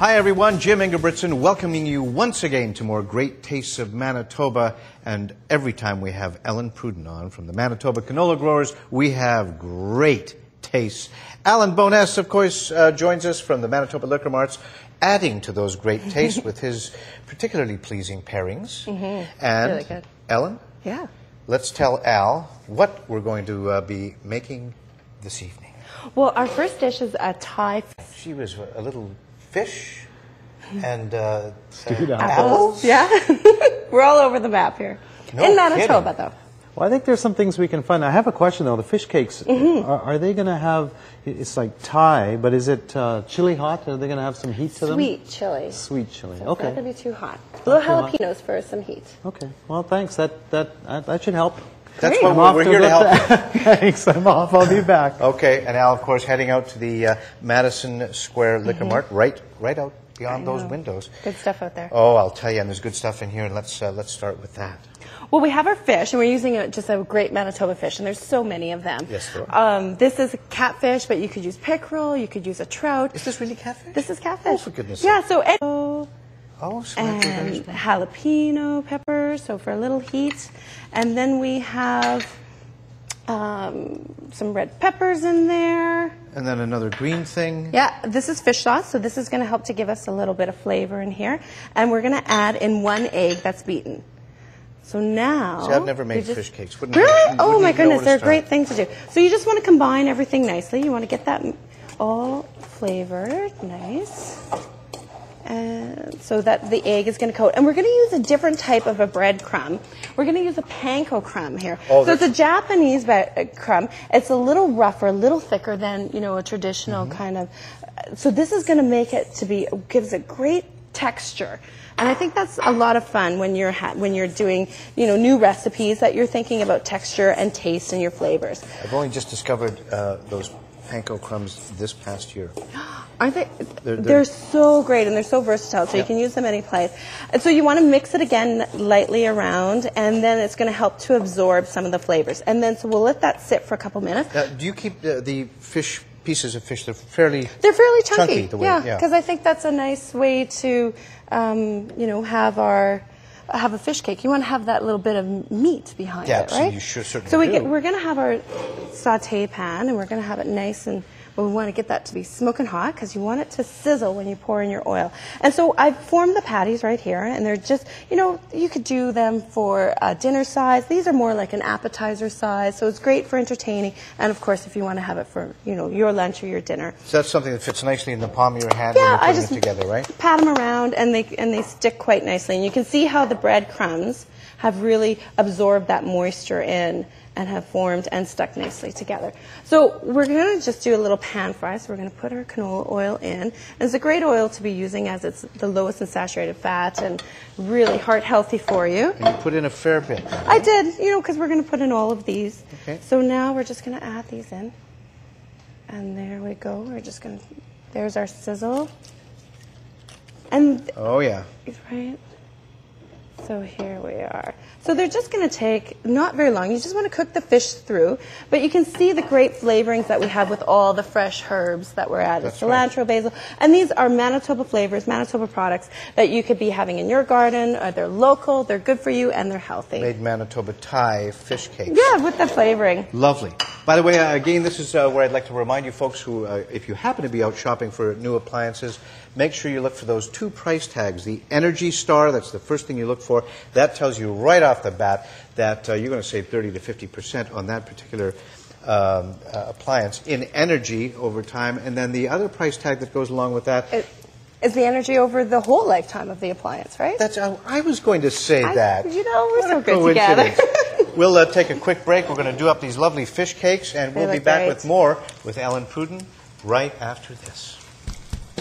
Hi everyone, Jim Ingebrigtsen welcoming you once again to more Great Tastes of Manitoba. And every time we have Ellen Pruden on from the Manitoba Canola Growers, we have great tastes. Alan Boness, of course, joins us from the Manitoba Liquor Marts, adding to those great tastes with his particularly pleasing pairings. And really good. Ellen? Yeah. Let's tell Al what we're going to be making this evening. Well, our first dish is a Thai She was a little fish and apples. Yeah. We're all over the map here. No in Manitoba, kidding. though. Well, I think there's some things we can find. I have a question, though. The fish cakes, are they going to have, it's like Thai, but is it chili hot? Are they going to have some heat to them? Sweet chili. Sweet chili, So okay. It's not going to be too hot. A little hot. jalapenos for some heat. Okay, well, thanks. That should help. That's Great. what we're here to help. Thanks, I'm off. I'll be back. Okay, and Al, of course, heading out to the Madison Square Liquor Mart, right out beyond those windows. Good stuff out there. Oh, I'll tell you, and there's good stuff in here, and let's start with that. Well, we have our fish, and we're using just a great Manitoba fish, and there's so many of them. Yes, there are. This is a catfish, but you could use pickerel, you could use a trout. Is this really catfish? This is catfish. Oh, for goodness Yeah, sake. so and jalapeno pepper, so for a little heat. And then we have some red peppers in there. And then another green thing. Yeah, this is fish sauce, so this is going to help to give us a little bit of flavor in here. And we're going to add in 1 egg that's beaten. So now... See, I've never made fish cakes. Really? Oh my goodness, they're a start. great thing to do. So you just want to combine everything nicely. You want to get that all flavored, nice. And so that the egg is going to coat. And we're going to use a different type of a breadcrumb. We're going to use a panko crumb here. Oh, so it's a Japanese crumb. It's a little rougher, a little thicker than, you know, a traditional kind of. So this is going to make it to be, gives it great texture. And I think that's a lot of fun when you're doing, you know, new recipes that you're thinking about texture and taste and your flavors. I've only just discovered those panko crumbs this past year. Aren't they? They're so great, and they're so versatile, so you can use them any place. And so you want to mix it again lightly around, and then it's going to help to absorb some of the flavors. And then so we'll let that sit for a couple minutes. Do you keep the fish, pieces of fish, they're fairly chunky. the way, Yeah, because I think that's a nice way to, you know, have a fish cake. You want to have that little bit of meat behind it, right? Yeah, you sure certainly so do. we're going to have our saute pan, and we're going to have it nice and. But we want to get that to be smoking hot because you want it to sizzle when you pour in your oil. And so I've formed the patties right here, and they're just, you know, you could do them for dinner size. These are more like an appetizer size, so it's great for entertaining. And of course, if you want to have it for, you know, your lunch or your dinner. So that's something that fits nicely in the palm of your hand when you're putting it together, right? Pat them around, and they stick quite nicely. And you can see how the breadcrumbs have really absorbed that moisture in and have formed and stuck nicely together. So we're going to just do a little pan fry. So we're going to put our canola oil in. And it's a great oil to be using as it's the lowest in saturated fat and really heart healthy for you. And you put in a fair bit. Right? I did, you know, because we're going to put in all of these. Okay. So now we're just going to add these in. And there we go. We're just going to, there's our sizzle. And oh, yeah. right. So here we are. So they're just going to take not very long. You just want to cook the fish through, but you can see the great flavorings that we have with all the fresh herbs that we're adding. That's cilantro, right. basil, and these are Manitoba flavors, Manitoba products that you could be having in your garden. They're local, they're good for you, and they're healthy. Made Manitoba Thai fish cakes. Yeah, with the flavoring. Lovely. By the way, again, this is where I'd like to remind you folks who, if you happen to be out shopping for new appliances, make sure you look for those 2 price tags. The Energy Star, that's the first thing you look for. That tells you right off the bat that you're going to save 30 to 50% on that particular appliance in energy over time. And then the other price tag that goes along with that is the energy over the whole lifetime of the appliance, right? That's I was going to say that. You know, we're so good coincidence. together. We'll take a quick break. We're going to do up these lovely fish cakes, and we'll be back with more with Ellen Pruden right after this.